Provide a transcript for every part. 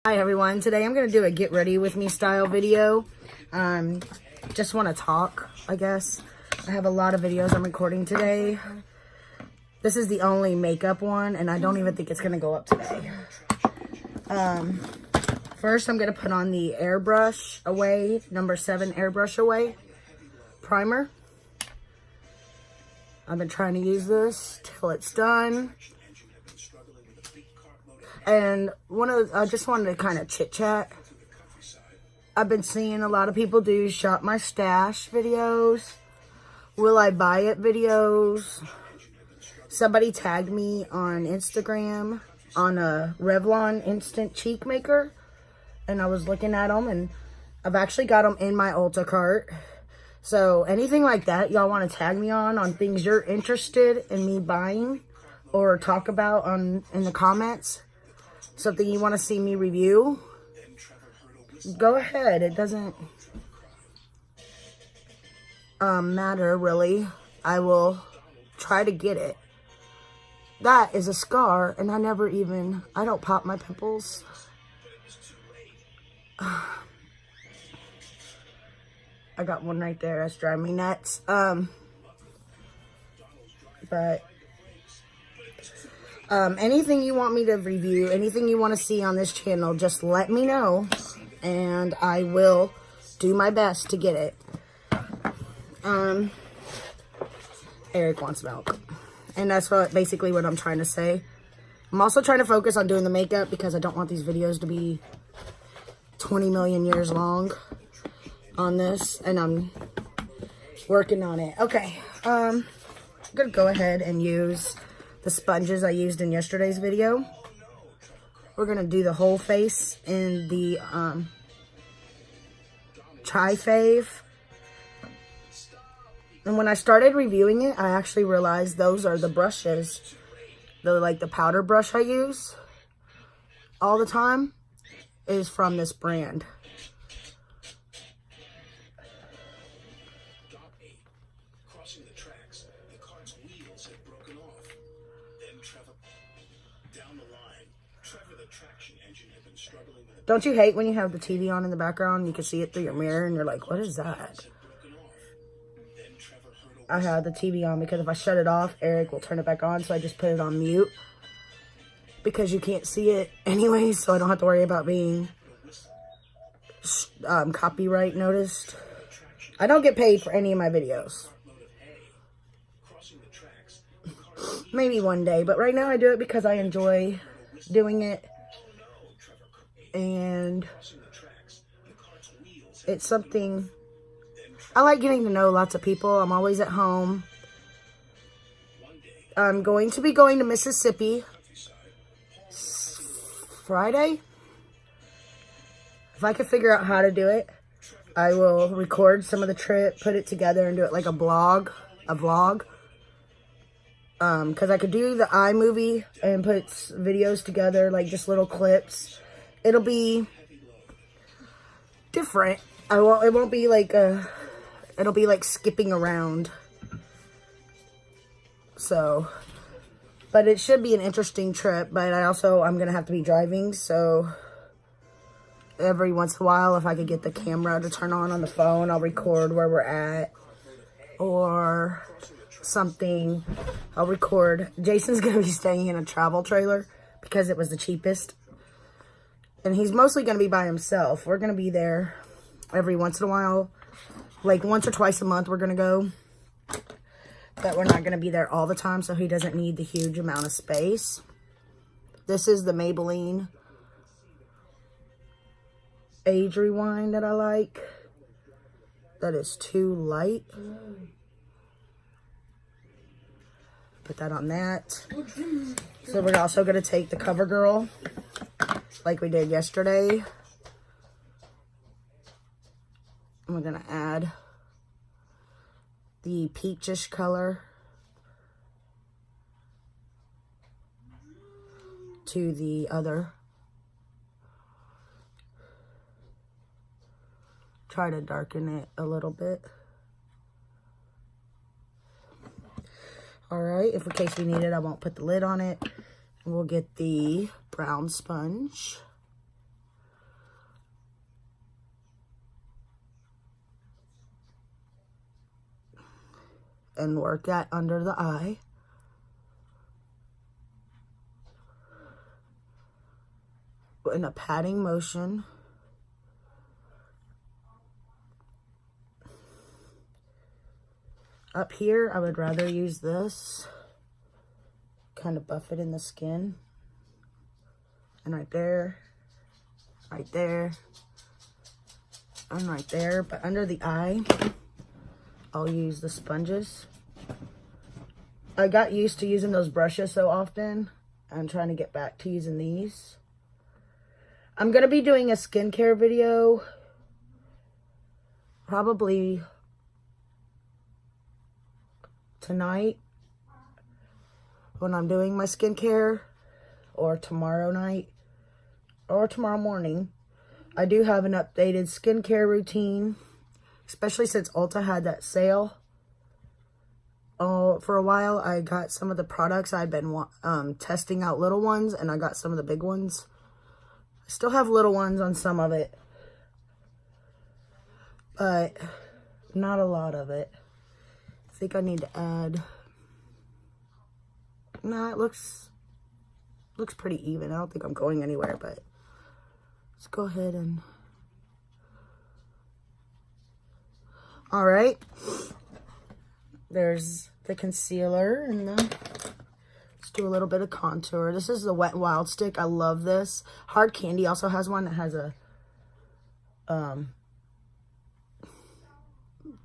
Hi everyone, today I'm going to do a get ready with me style video. Just want to talk, I guess. I have a lot of videos I'm recording today. This is the only makeup one, and I don't even think it's going to go up today. First I'm going to put on the Airbrush Away, number 7 Airbrush Away primer. I've been trying to use this till it's done. And I just wanted to kind of chit chat. I've been seeing a lot of people do shop my stash videos. Will I buy it videos? Somebody tagged me on Instagram on a Revlon Instant Cheek Maker. And I was looking at them, and I've actually got them in my Ulta cart. So anything like that y'all want to tag me on things you're interested in me buying or talk about in the comments. Something you want to see me review, go ahead. It doesn't matter really. I will try to get it. That is a scar, and I don't pop my pimples. I got one right there. That's driving me nuts. Anything you want me to review, anything you want to see on this channel, just let me know, and I will do my best to get it. Eric wants milk, and that's basically what I'm trying to say. I'm also trying to focus on doing the makeup because I don't want these videos to be 20 million years long on this, and I'm working on it. Okay, I'm gonna go ahead and use the sponges I used in yesterday's video. We're gonna do the whole face in the Tri-Fave. And when I started reviewing it, I actually realized those are the brushes. The powder brush I use all the time is from this brand. Don't you hate when you have the TV on in the background and you can see it through your mirror and you're like, what is that? I have the TV on because if I shut it off, Eric will turn it back on, so I just put it on mute. Because you can't see it anyway, so I don't have to worry about being copyright noticed. I don't get paid for any of my videos. Maybe one day, but right now I do it because I enjoy doing it. And it's something I like, getting to know lots of people. I'm always at home. I'm going to be going to Mississippi Friday. If I can figure out how to do it, I will record some of the trip, put it together, and do it like a vlog. Because I could do the iMovie and put videos together, like just little clips. It'll be different. It won't be like it'll be like skipping around. So, but it should be an interesting trip. But I'm gonna have to be driving, so every once in a while, if I could get the camera to turn on the phone, I'll record where we're at or something. I'll record. Jason's gonna be staying in a travel trailer because it was the cheapest. And he's mostly going to be by himself. We're going to be there every once in a while. Like once or twice a month we're going to go. But we're not going to be there all the time, so he doesn't need the huge amount of space. This is the Maybelline Age Rewind that I like. That is too light. Put that on that. So we're also going to take the CoverGirl, like we did yesterday. And we're going to add the peachish color to the other. Try to darken it a little bit. Alright, if in case we need it, I won't put the lid on it. And we'll get the brown sponge. and work that under the eye. In a patting motion. Up here, I would rather use this. Kind of buff it in the skin. And right there. Right there. And right there. But under the eye, I'll use the sponges. I got used to using those brushes so often. I'm trying to get back to using these. I'm going to be doing a skincare video. Probably tonight when I'm doing my skincare, or tomorrow night, or tomorrow morning. I do have an updated skincare routine, especially since Ulta had that sale. For a while, I got some of the products. I've been testing out little ones, and I got some of the big ones. I still have little ones on some of it, but not a lot of it. I think I need to add. Nah, it looks pretty even. I don't think I'm going anywhere, but let's go ahead and. All right. There's the concealer and the. Let's do a little bit of contour. This is the Wet n Wild stick. I love this. Hard Candy also has one that has a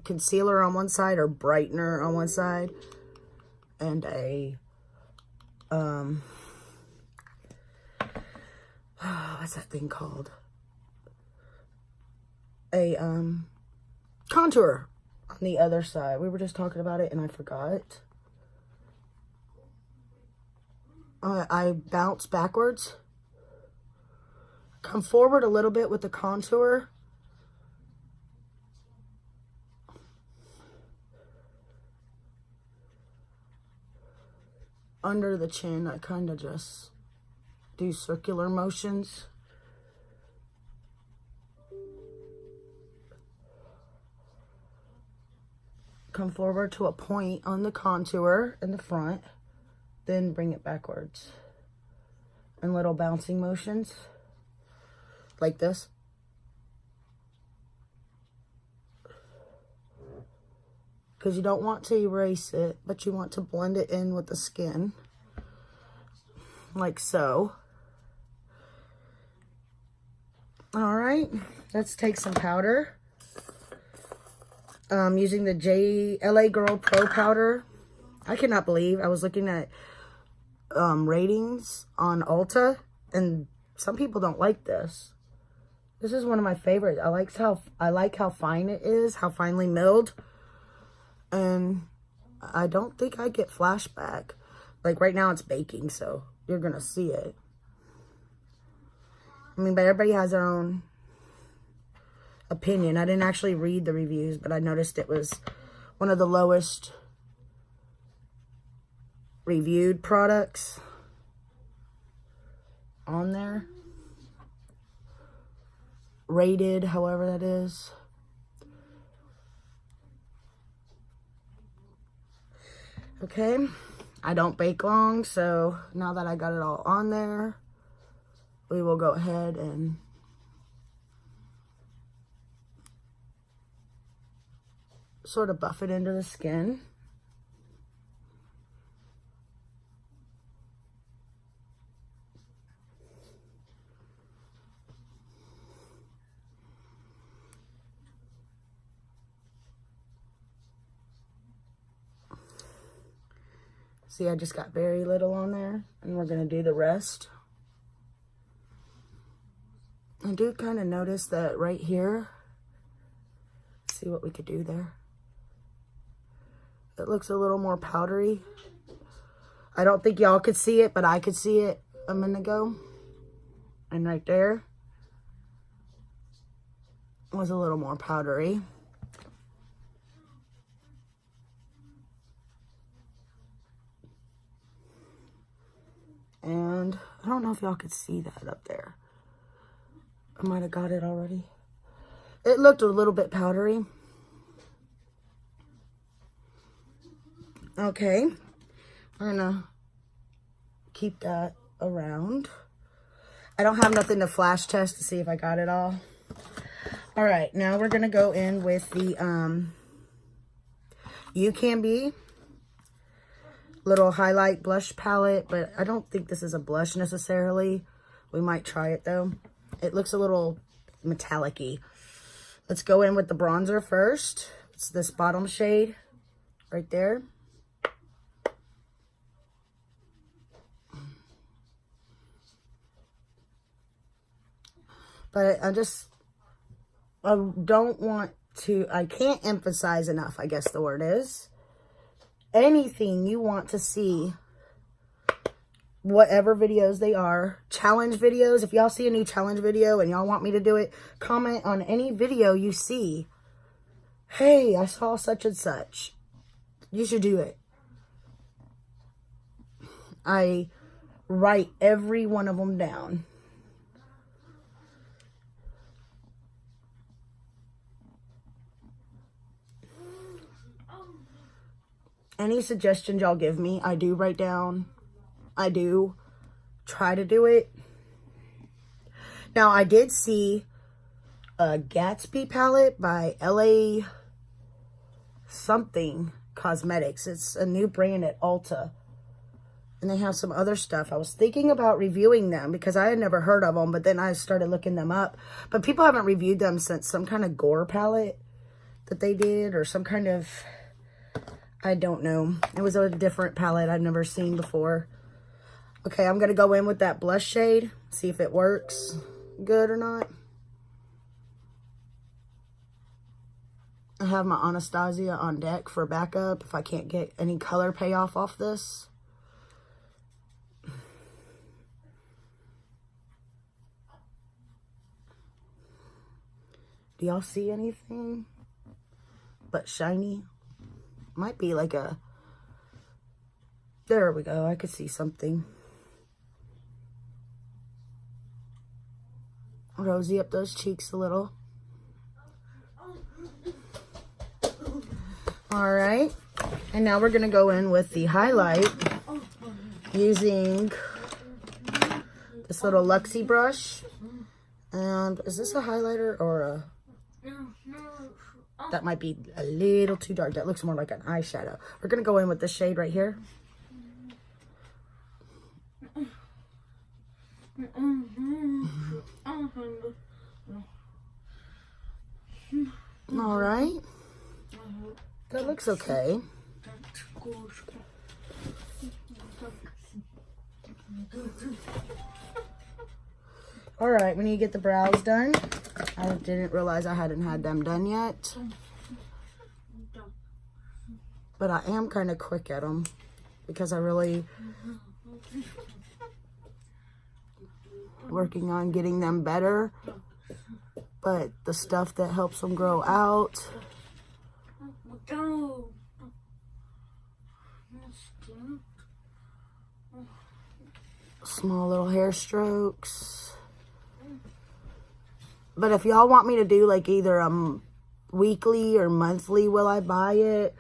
concealer on one side, or brightener on one side, and a what's that thing called? A contour on the other side. We were just talking about it and I forgot. I bounce backwards. Come forward a little bit with the contour. Under the chin, I kind of just do circular motions. Come forward to a point on the contour in the front, then bring it backwards. And little bouncing motions, like this. Because you don't want to erase it, but you want to blend it in with the skin, like so. All right, let's take some powder. Using the LA Girl Pro Powder. I cannot believe I was looking at ratings on Ulta, and some people don't like this. This is one of my favorites. I like how fine it is, how finely milled. And I don't think I get flashback. Like right now it's baking, so you're going to see it. I mean, but everybody has their own opinion. I didn't actually read the reviews, but I noticed it was one of the lowest reviewed products on there. Rated, however that is. Okay, I don't bake long, so now that I got it all on there, we will go ahead and sort of buff it into the skin. See, I just got very little on there, and we're going to do the rest. I do kind of notice that right here. Let's see what we could do there. It looks a little more powdery. I don't think y'all could see it, but I could see it a minute ago. And right there was a little more powdery. And I don't know if y'all could see that up there. I might have got it already. It looked a little bit powdery. Okay. We're gonna keep that around. I don't have nothing to flash test to see if I got it all. All right, now we're gonna go in with the UCANBE little highlight blush palette, but I don't think this is a blush necessarily. We might try it though. It looks a little metallic-y. Let's go in with the bronzer first. It's this bottom shade right there. But I don't want to, I can't emphasize enough, I guess the word is. Anything you want to see, whatever videos they are, challenge videos. If y'all see a new challenge video and y'all want me to do it, comment on any video you see. Hey, I saw such and such. You should do it. I write every one of them down. Any suggestions y'all give me, I do write down. I do try to do it. Now, I did see a Gatsby palette by LA something Cosmetics. It's a new brand at Ulta. And they have some other stuff. I was thinking about reviewing them because I had never heard of them, but then I started looking them up. But people haven't reviewed them since some kind of gore palette that they did, or some kind of, I don't know. It was a different palette I've never seen before. Okay, I'm going to go in with that blush shade. See if it works good or not. I have my Anastasia on deck for backup if I can't get any color payoff off this. Do y'all see anything but shiny? Might be like a, there we go, I could see something. Rosy up those cheeks a little. All right, and now we're gonna go in with the highlight using this little Luxie brush. And is this a highlighter or a, that might be a little too dark. That looks more like an eyeshadow. We're gonna go in with this shade right here. All right. That looks okay. All right, we need to get the brows done. I didn't realize I hadn't had them done yet. But I am kind of quick at them because I really working on getting them better. But the stuff that helps them grow out. Small little hair strokes. But if y'all want me to do like either a weekly or monthly will I buy it,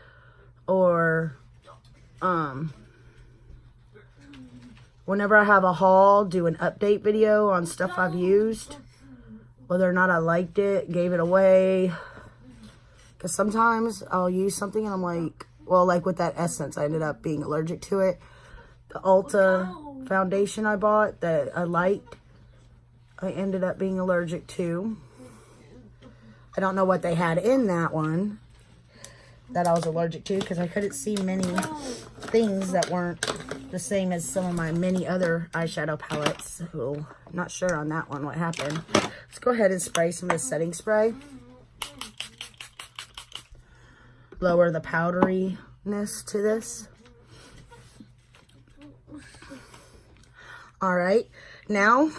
or whenever I have a haul, do an update video on stuff I've used, whether or not I liked it, gave it away. Because sometimes I'll use something and I'm like, well, like with that essence, I ended up being allergic to it. The Ulta foundation I bought that I liked, I ended up being allergic to. I don't know what they had in that one that I was allergic to, because I couldn't see many things that weren't the same as some of my many other eyeshadow palettes. So I'm not sure on that one what happened. Let's go ahead and spray some of the setting spray. Lower the powderiness to this. All right, now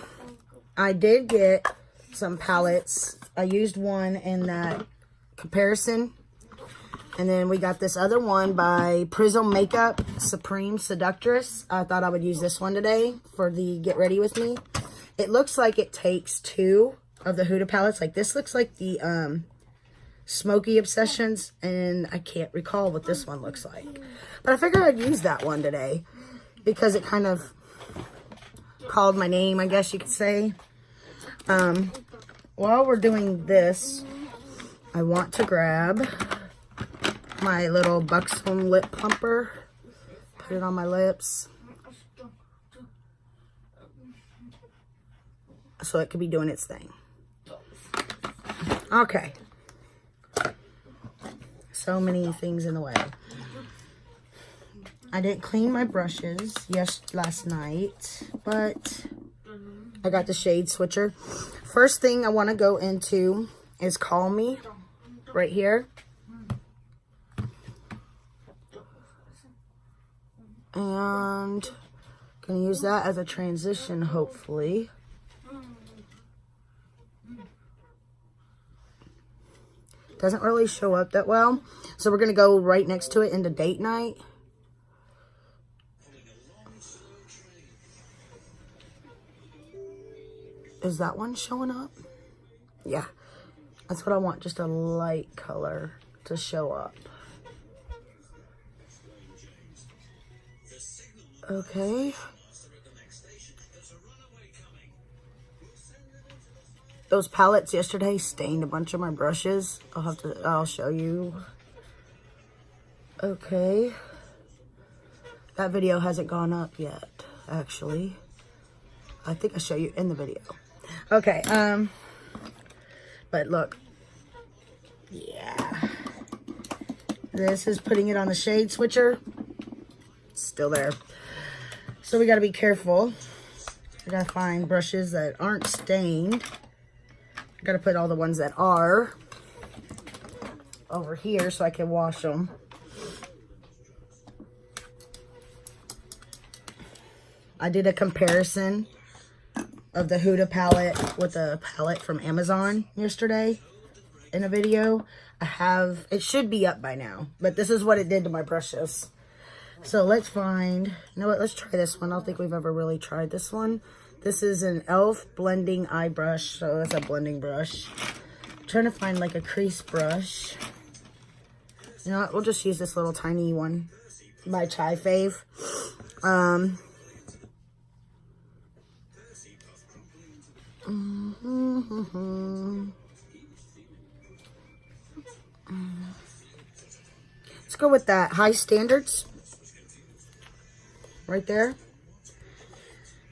I did get some palettes. I used one in that comparison. And then we got this other one by Prism Makeup Supreme Seductress. I thought I would use this one today for the Get Ready With Me. It looks like it takes two of the Huda palettes. Like this looks like the Smoky Obsessions, and I can't recall what this one looks like. But I figured I'd use that one today because it kind of called my name, I guess you could say. While we're doing this, I want to grab my little Buxom lip plumper, put it on my lips, so it could be doing its thing. Okay. So many things in the way. I didn't clean my brushes last night, but I got the shade switcher. First thing I want to go into is Call Me, right here. And I'm going to use that as a transition, hopefully. Doesn't really show up that well. So we're going to go right next to it into Date Night. Is that one showing up? Yeah. That's what I want. Just a light color to show up. Okay. Those palettes yesterday stained a bunch of my brushes. I'll show you. Okay. That video hasn't gone up yet, actually. I think I'll show you in the video. Okay, but look. Yeah. This is putting it on the shade switcher. It's still there. So we gotta be careful. We gotta find brushes that aren't stained. Gotta put all the ones that are over here so I can wash them. I did a comparison of the Huda palette with a palette from Amazon yesterday in a video. It should be up by now, but this is what it did to my brushes. So let's find, you know what, let's try this one. I don't think we've ever really tried this one. This is an e.l.f. blending eye brush, so it's a blending brush. I'm trying to find like a crease brush. You know what, we'll just use this little tiny one by Chai Fave. Let's go with that High Standards right there.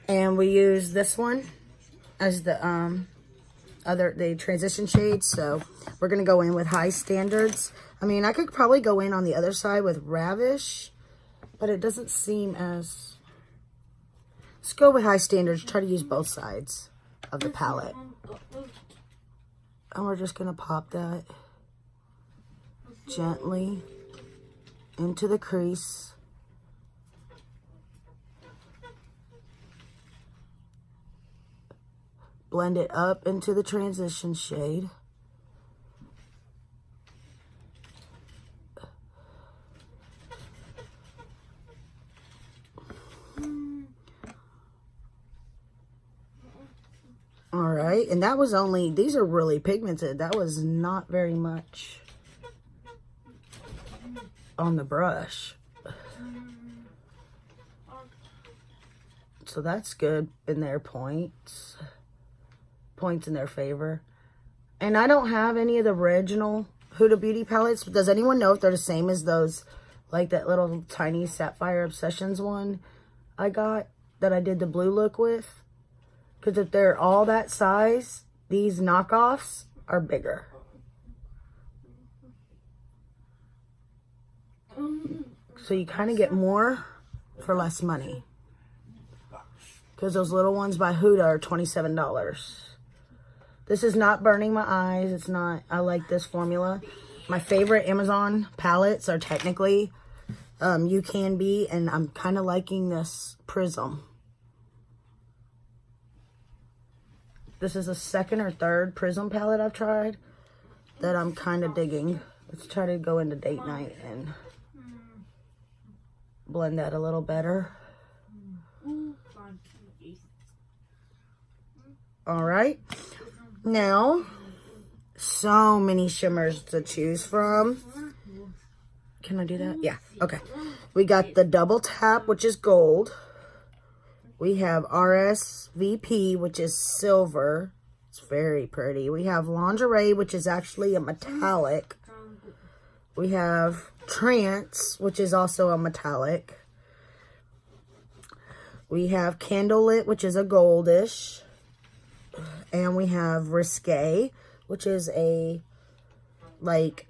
And we use this one as the transition shade. So we're going to go in with High Standards. I mean, I could probably go in on the other side with Ravish, but it doesn't seem as... Let's go with High Standards. Try to use both sides of the palette. And we're just going to pop that gently into the crease. Blend it up into the transition shade. All right, and that was only, these are really pigmented. That was not very much on the brush. So that's good in their points in their favor. And I don't have any of the original Huda Beauty palettes. Does anyone know if they're the same as those, like that little tiny Sapphire Obsessions one I got that I did the blue look with? Because if they're all that size, these knockoffs are bigger. So you kind of get more for less money. Because those little ones by Huda are $27. This is not burning my eyes. It's not. I like this formula. My favorite Amazon palettes are technically UCANBE, and I'm kind of liking this Prism. This is the second or third Prism palette I've tried that I'm kind of digging. Let's try to go into Date Night and blend that a little better. All right. Now, So many shimmers to choose from. Can I do that? Yeah, okay. We got the double tap, which is gold. We have RSVP, which is silver. It's very pretty. We have lingerie, which is actually a metallic. We have trance, which is also a metallic. We have candlelit, which is a goldish. And we have risque, which is a, like,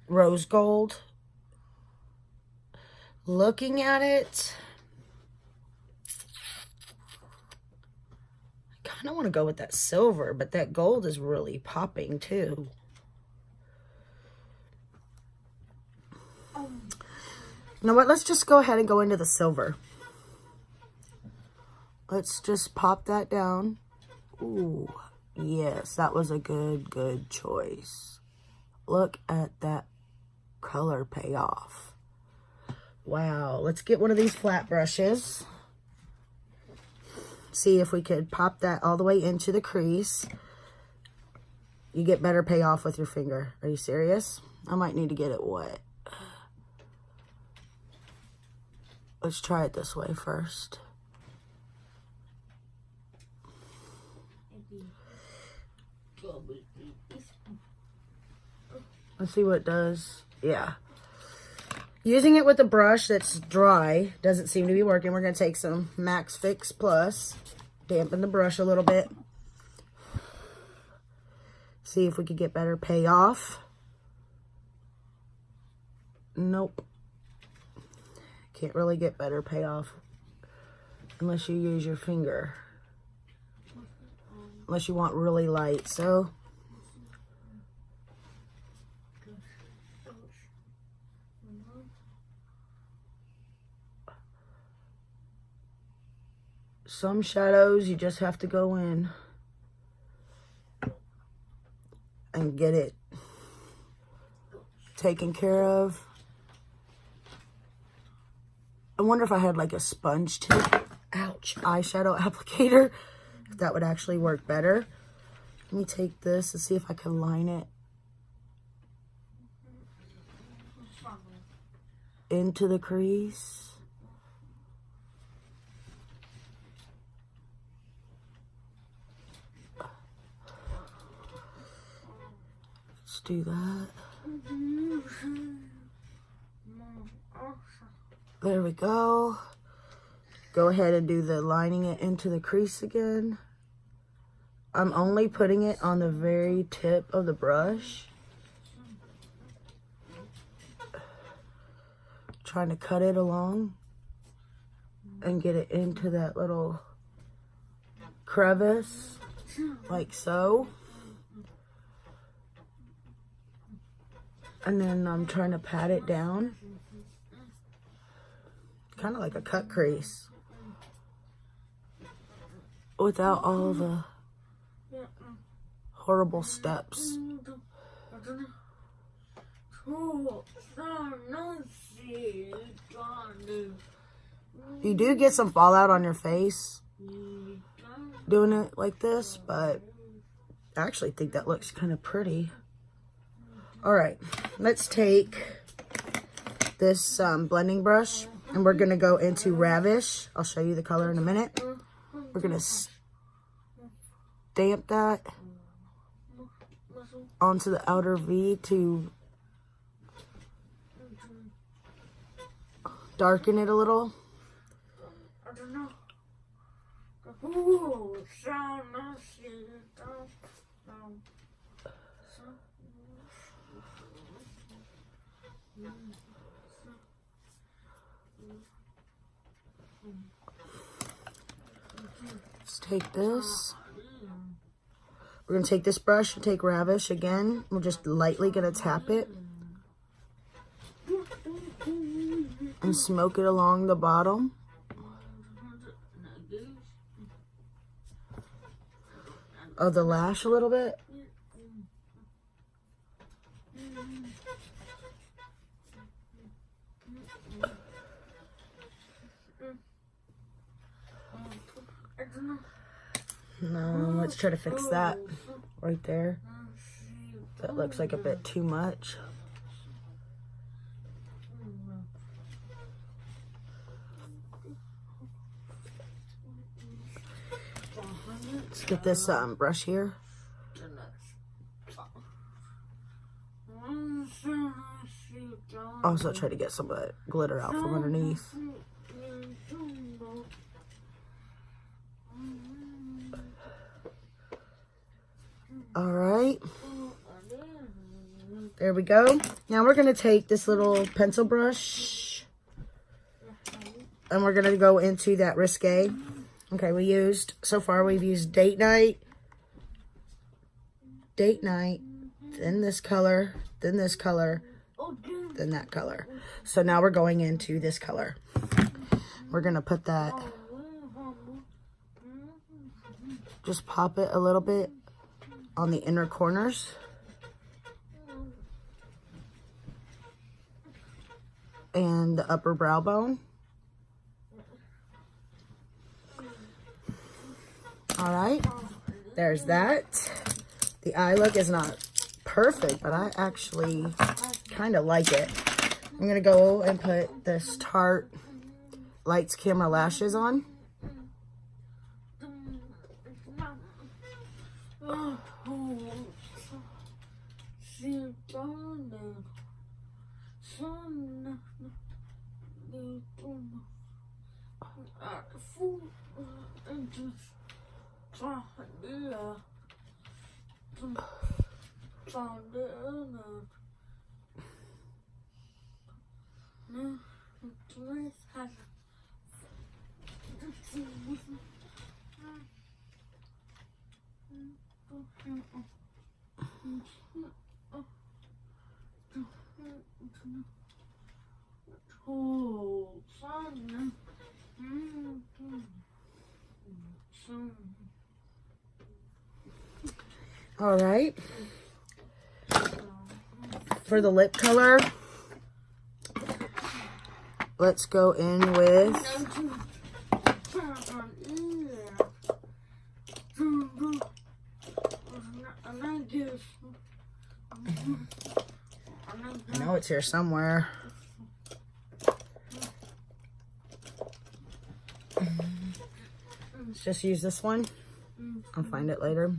rose gold. Looking at it, I kind of want to go with that silver, but that gold is really popping too. You know what? Let's just go ahead and go into the silver. Let's just pop that down. Ooh, yes, that was a good choice. Look at that color payoff. Wow, let's get one of these flat brushes. See if we could pop that all the way into the crease. You get better payoff with your finger. Are you serious? I might need to get it wet. Let's try it this way first. Let's see what it does. Yeah. Using it with a brush that's dry doesn't seem to be working. We're going to take some Max Fix Plus, dampen the brush a little bit. See if we could get better payoff. Nope. Can't really get better payoff unless you use your finger. Unless you want really light. So some shadows you just have to go in and get it taken care of. I wonder if I had like a sponge tip, ouch, eyeshadow applicator, if that would actually work better. Let me take this and see if I can line it into the crease. Let's do that. There we go. Go ahead and do the lining it into the crease again. I'm only putting it on the very tip of the brush. Trying to cut it along and get it into that little crevice, like so. And then I'm trying to pat it down. Kind of like a cut crease. Without all the horrible steps. You do get some fallout on your face doing it like this, but I actually think that looks kind of pretty. Alright, let's take this blending brush and we're going to go into Ravish. I'll show you the color in a minute. We're going to stamp that onto the outer V to darken it a little. Let's take this. We're going to take this brush and take Ravish again. We're just lightly going to tap it and smoke it along the bottom. Of the lash a little bit. No, let's try to fix that right there. That looks like a bit too much. Let's get this brush here. Also try to get some of that glitter out from underneath. All right. There we go. Now we're going to take this little pencil brush and we're going to go into that Risque. Okay, so far we've used Date Night, then this color, then this color, then that color. So now we're going into this color. We're going to put that, just pop it a little bit on the inner corners. And the upper brow bone. All right, there's that. The eye look is not perfect, but I actually kind of like it. I'm gonna go and put this Tarte Lights Camera Lashes on. All right, for the lip color, let's go in with I know it's here somewhere. Let's just use this one. I'll find it later.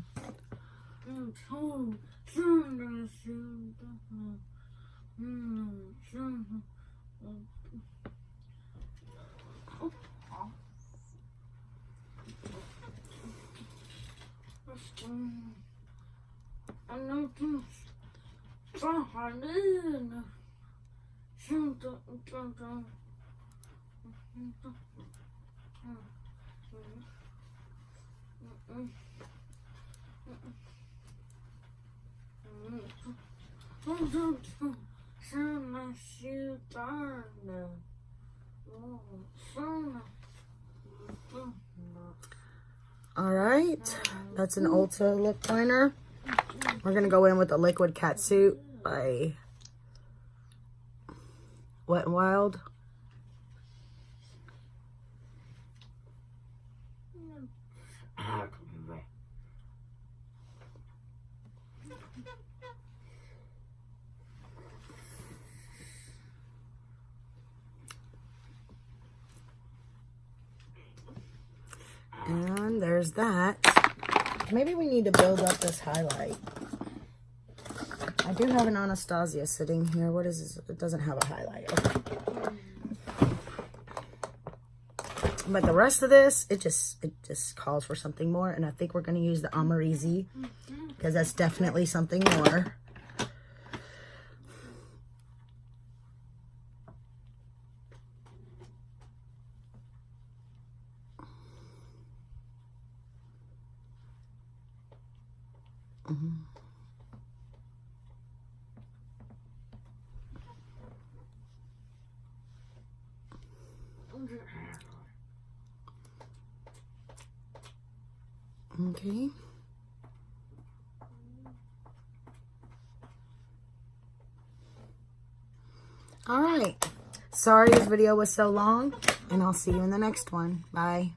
All right, that's an Ulta Lip Liner. We're gonna go in with the Liquid Catsuit by Wet n Wild. And there's that. Maybe we need to build up this highlight. I do have an Anastasia sitting here. What is this? It doesn't have a highlight. Okay. But the rest of this, it just calls for something more. And I think we're going to use the Amarizi because that's definitely something more. Okay. All right. Sorry this video was so long, and I'll see you in the next one. Bye.